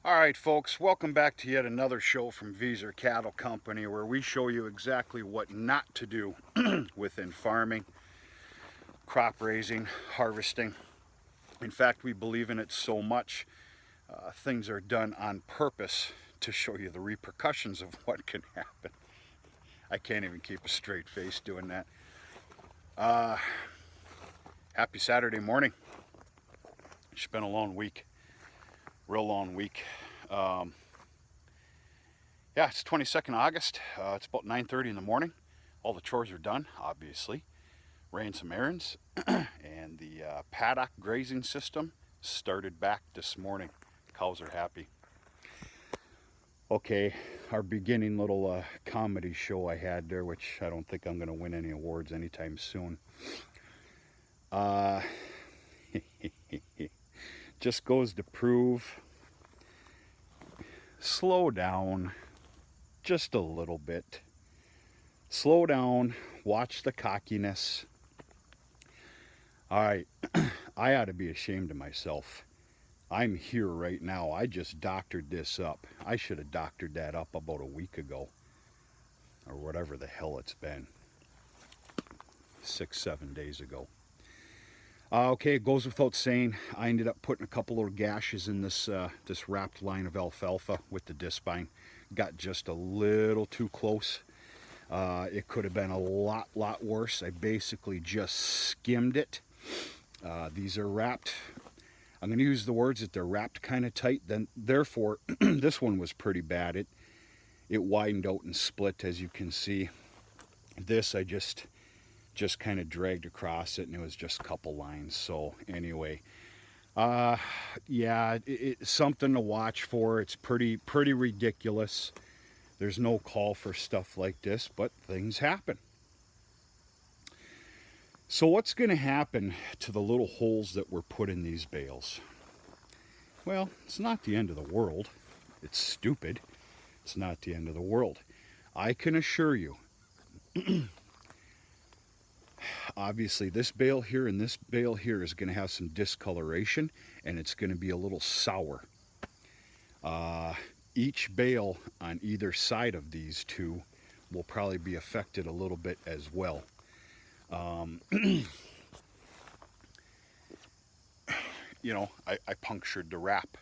All right, folks, welcome back to yet another show from Vieser Cattle Company, where we show you exactly what not to do within farming, crop raising, harvesting. In fact, we believe in it so much, things are done on purpose to show you the repercussions of what can happen. I can't even keep a straight face doing that. Happy Saturday morning. It's been a long week, real long week. Yeah, it's 22nd August. It's about 9:30 in the morning. All the chores are done, obviously. Ran some errands, and the paddock grazing system started back this morning. Cows are happy. Okay, our beginning little comedy show I had there, which I don't think I'm going to win any awards anytime soon. Just goes to prove, slow down just a little bit. Slow down, watch the cockiness. All right, I ought to be ashamed of myself. I'm here right now. I just doctored this up. I should have doctored that up about a week ago, or whatever the hell it's been. 6-7 days ago. Okay, it goes without saying, I ended up putting a couple little gashes in this wrapped line of alfalfa with the disc spine. Got just a little too close. It could have been a lot worse. I basically just skimmed it. These are wrapped. I'm going to use the words that they're wrapped kind of tight. Then, therefore, this one was pretty bad. It widened out and split, as you can see. This I just kind of dragged across it, and it was just a couple lines. So anyway, yeah, it's something to watch for. It's pretty ridiculous. There's no call for stuff like this, but things happen. So what's going to happen to the little holes that were put in these bales? Well, it's not the end of the world. It's stupid. It's not the end of the world. I can assure you, obviously this bale here and this bale here is going to have some discoloration, and it's going to be a little sour. Each bale on either side of these two will probably be affected a little bit as well. You know, I punctured the wrap.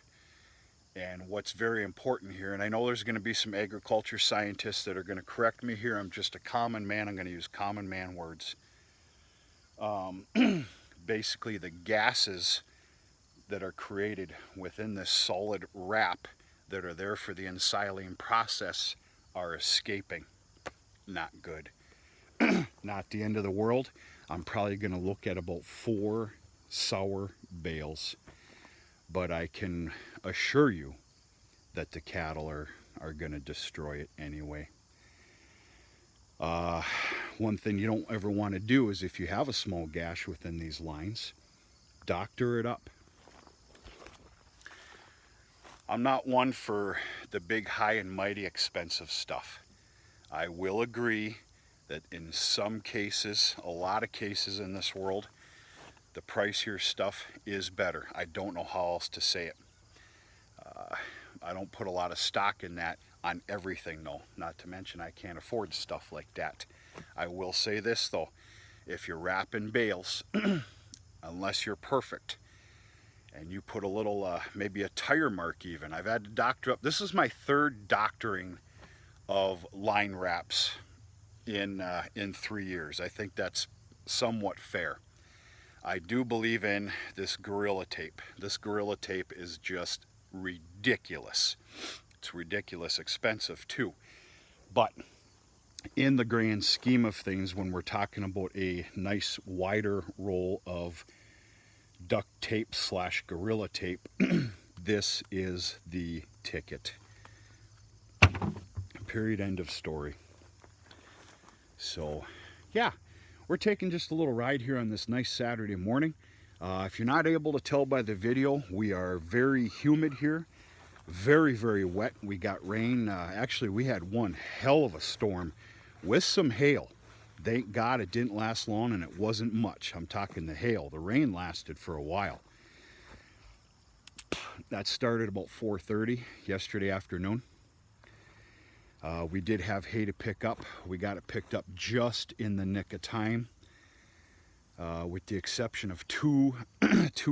And what's very important here, and I know there's going to be some agriculture scientists that are going to correct me here. I'm just a common man. I'm going to use common man words. Basically, the gases that are created within this solid wrap that are there for the ensiling process are escaping. Not good. Not the end of the world. I'm probably going to look at about 4 sour bales, but I can assure you that the cattle are going to destroy it anyway. One thing you don't ever want to do is, if you have a small gash within these lines, doctor it up. I'm not one for the big, high and mighty expensive stuff. I will agree that in some cases, a lot of cases in this world, the pricier stuff is better. I don't know how else to say it. I don't put a lot of stock in that on everything, though. Not to mention I can't afford stuff like that. I will say this, though. If you're wrapping bales, unless you're perfect, and you put a little, maybe a tire mark even. I've had to doctor up. This is my 3rd doctoring of line wraps in 3 years. I think that's somewhat fair. I do believe in this Gorilla Tape. This Gorilla Tape is just ridiculous. It's ridiculous expensive too. But in the grand scheme of things, when we're talking about a nice wider roll of duct tape / Gorilla Tape, this is the ticket. Period, end of story. So yeah, we're taking just a little ride here on this nice Saturday morning. If you're not able to tell by the video, we are very humid here. Very wet. We got rain. Actually, we had one hell of a storm with some hail. Thank God it didn't last long, and it wasn't much. I'm talking the hail. The rain lasted for a while. That started about 4:30 yesterday afternoon. We did have hay to pick up. We got it picked up just in the nick of time, with the exception of two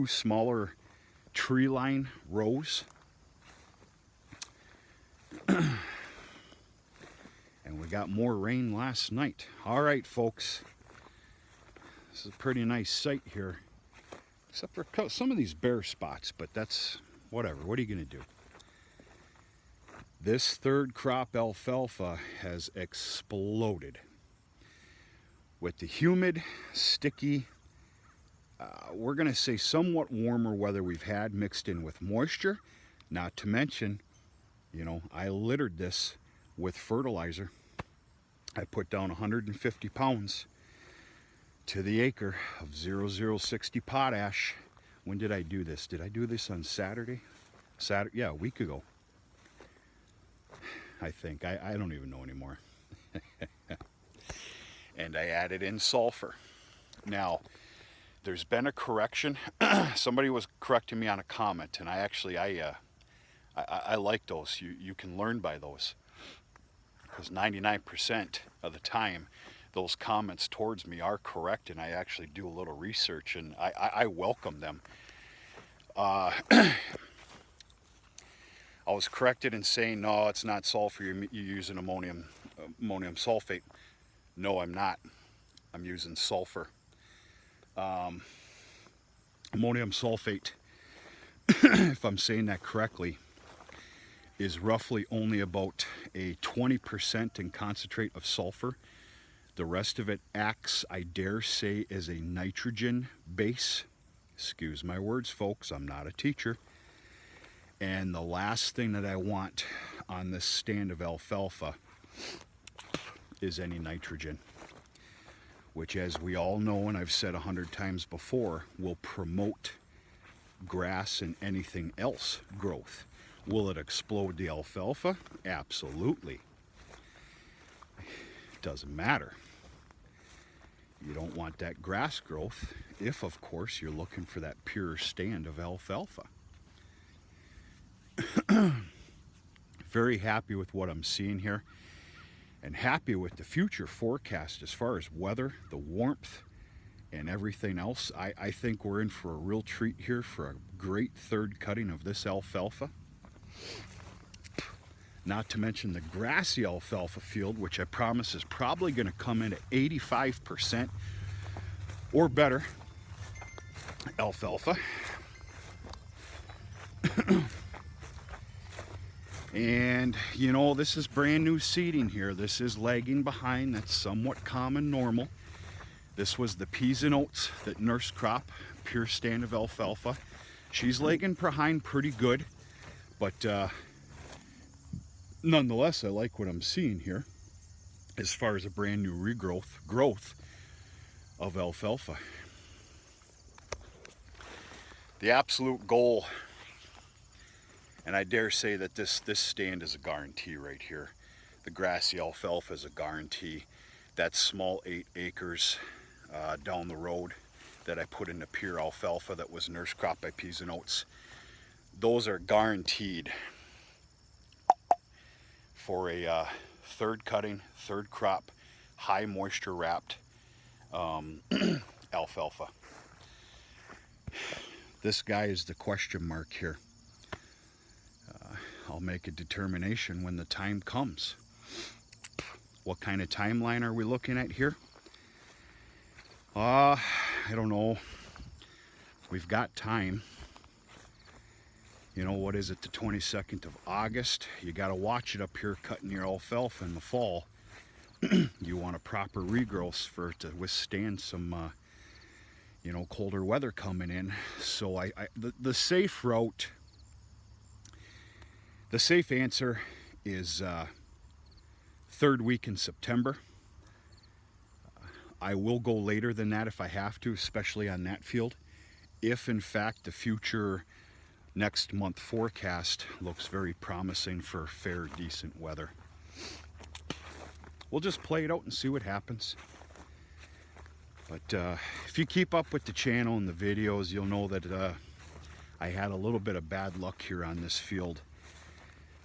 smaller tree line rows. And we got more rain last night. All right, folks. This is a pretty nice site here, except for some of these bare spots, but that's whatever. What are you going to do? This third crop alfalfa has exploded. With the humid, sticky, we're going to say somewhat warmer weather we've had mixed in with moisture, not to mention, you know, I littered this with fertilizer. I put down 150 pounds to the acre of 0060 potash. When did I do this? Did I do this on Saturday? Yeah, a week ago. I think. I don't even know anymore. And I added in sulfur. Now, there's been a correction. Somebody was correcting me on a comment, and I like those. You can learn by those, because 99% of the time those comments towards me are correct, and I actually do a little research, and I welcome them. I was corrected in saying, no, it's not sulfur, you're using ammonium sulfate. No, I'm not. I'm using sulfur. Ammonium sulfate, if I'm saying that correctly, is roughly only about a 20% in concentrate of sulfur. The rest of it acts, I dare say, as a nitrogen base. Excuse my words, folks, I'm not a teacher. And the last thing that I want on this stand of alfalfa is any nitrogen, which, as we all know, and I've said 100 times before, will promote grass and anything else growth. Will it explode the alfalfa? Absolutely. It doesn't matter. You don't want that grass growth if, of course, you're looking for that pure stand of alfalfa. Very happy with what I'm seeing here, and happy with the future forecast as far as weather, the warmth, and everything else. I think we're in for a real treat here for a great third cutting of this alfalfa. Not to mention the grassy alfalfa field, which I promise is probably going to come in at 85% or better alfalfa. And, you know, this is brand new seeding here. This is lagging behind. That's somewhat common, normal. This was the peas and oats that Nurse Crop, pure stand of alfalfa. She's lagging behind pretty good, but nonetheless, I like what I'm seeing here as far as a brand new growth of alfalfa. The absolute goal, and I dare say that this stand is a guarantee right here. The grassy alfalfa is a guarantee. That small 8 acres down the road that I put into pure alfalfa that was Nurse Crop by Peas and Oats, those are guaranteed for a third cutting, third crop, high moisture wrapped alfalfa. This guy is the question mark here. I'll make a determination when the time comes. What kind of timeline are we looking at here? I don't know. We've got time. You know, what is it, the 22nd of August? You got to watch it up here cutting your alfalfa in the fall. You want a proper regrowth for it to withstand some, you know, colder weather coming in. So the safe route, the safe answer is third week in September. I will go later than that if I have to, especially on that field. If in fact the future next month forecast looks very promising for fair, decent weather. We'll just play it out and see what happens. But if you keep up with the channel and the videos, you'll know that I had a little bit of bad luck here on this field.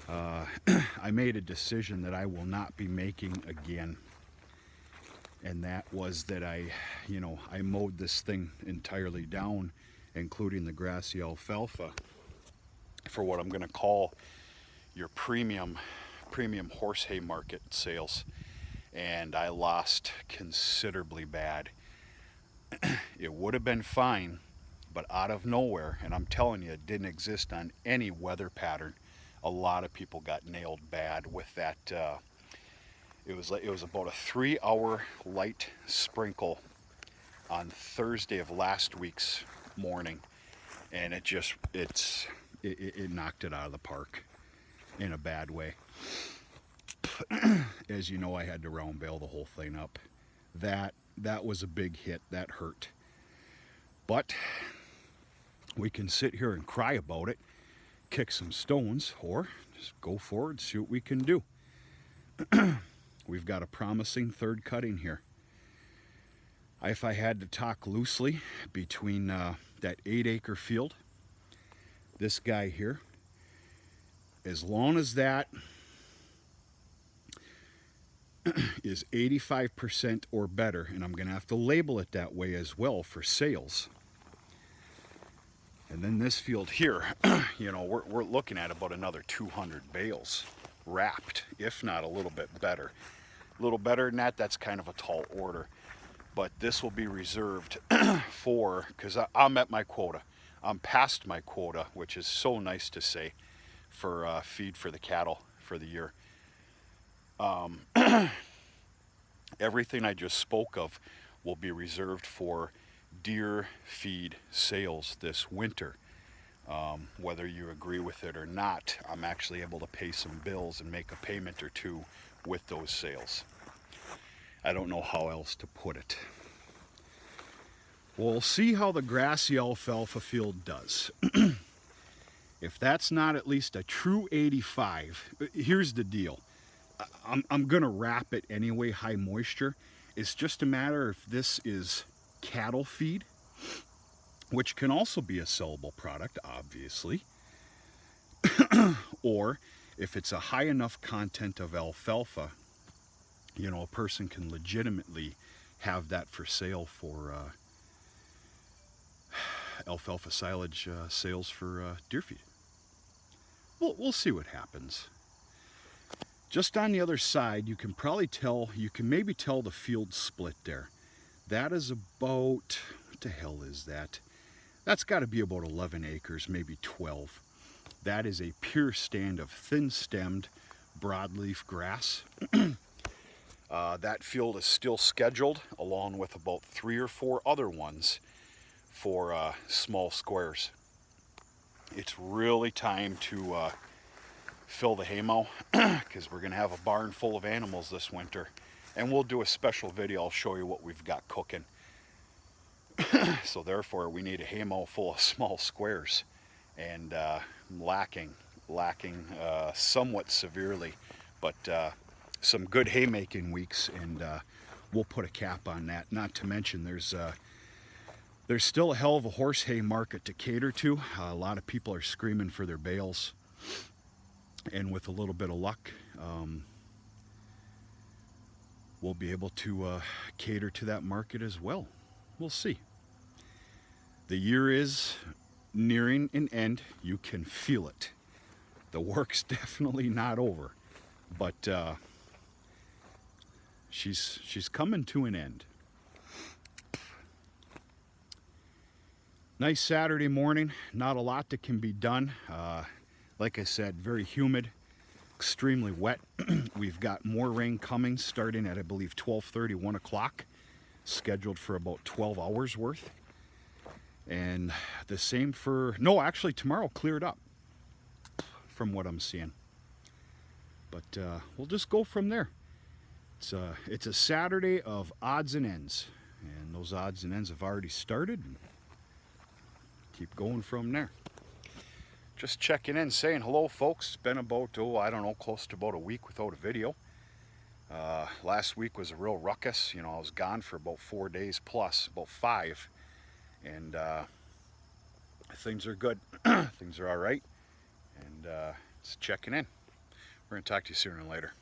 I made a decision that I will not be making again. And that was that I mowed this thing entirely down, including the grassy alfalfa, for what I'm going to call your premium horse hay market sales. And I lost considerably bad. It would have been fine, but out of nowhere, and I'm telling you, it didn't exist on any weather pattern. A lot of people got nailed bad with that. It was about a 3-hour light sprinkle on Thursday of last week's morning, and it knocked it out of the park in a bad way. As you know, I had to round bale the whole thing up. That was a big hit. That hurt. But we can sit here and cry about it, kick some stones, or just go forward, see what we can do. We've got a promising third cutting here. If I had to talk loosely between that 8-acre field, this guy here, as long as that is 85% or better, and I'm going to have to label it that way as well for sales. And then this field here, we're looking at about another 200 bales wrapped, if not a little bit better. A little better than that, that's kind of a tall order. But this will be reserved because I'm at my quota. I'm past my quota, which is so nice to say, for feed for the cattle for the year. Everything I just spoke of will be reserved for deer feed sales this winter. Whether you agree with it or not, I'm actually able to pay some bills and make a payment or two with those sales. I don't know how else to put it. We'll see how the grassy alfalfa field does. If that's not at least a true 85, here's the deal. I'm going to wrap it anyway, high moisture. It's just a matter if this is cattle feed, which can also be a sellable product, obviously, or if it's a high enough content of alfalfa, a person can legitimately have that for sale for alfalfa silage sales for deer feed. We'll see what happens. Just on the other side, you can maybe tell the field split there. That is about, what the hell is that? That's got to be about 11 acres, maybe 12. That is a pure stand of thin-stemmed broadleaf grass. That field is still scheduled, along with about 3 or 4 other ones for small squares. It's really time to fill the haymow because we're going to have a barn full of animals this winter, and we'll do a special video. I'll show you what we've got cooking. So therefore we need a haymow full of small squares, and lacking somewhat severely, but some good haymaking weeks, and we'll put a cap on that. Not to mention there's still a hell of a horse hay market to cater to. A lot of people are screaming for their bales, and with a little bit of luck, we'll be able to cater to that market as well. We'll see. The year is nearing an end. You can feel it. The work's definitely not over, but she's coming to an end. Nice Saturday morning. Not a lot that can be done. Like I said, very humid, extremely wet. We've got more rain coming, starting at, I believe, 12:30, 1 o'clock, scheduled for about 12 hours worth. And the same actually tomorrow cleared up from what I'm seeing. But we'll just go from there. It's a Saturday of odds and ends, and those odds and ends have already started. And keep going from there. Just checking in, saying hello, folks. It's been about, close to about a week without a video. Last week was a real ruckus. I was gone for about 4 days plus, about 5. And things are good. Things are all right, and it's checking in. We're going to talk to you sooner or later.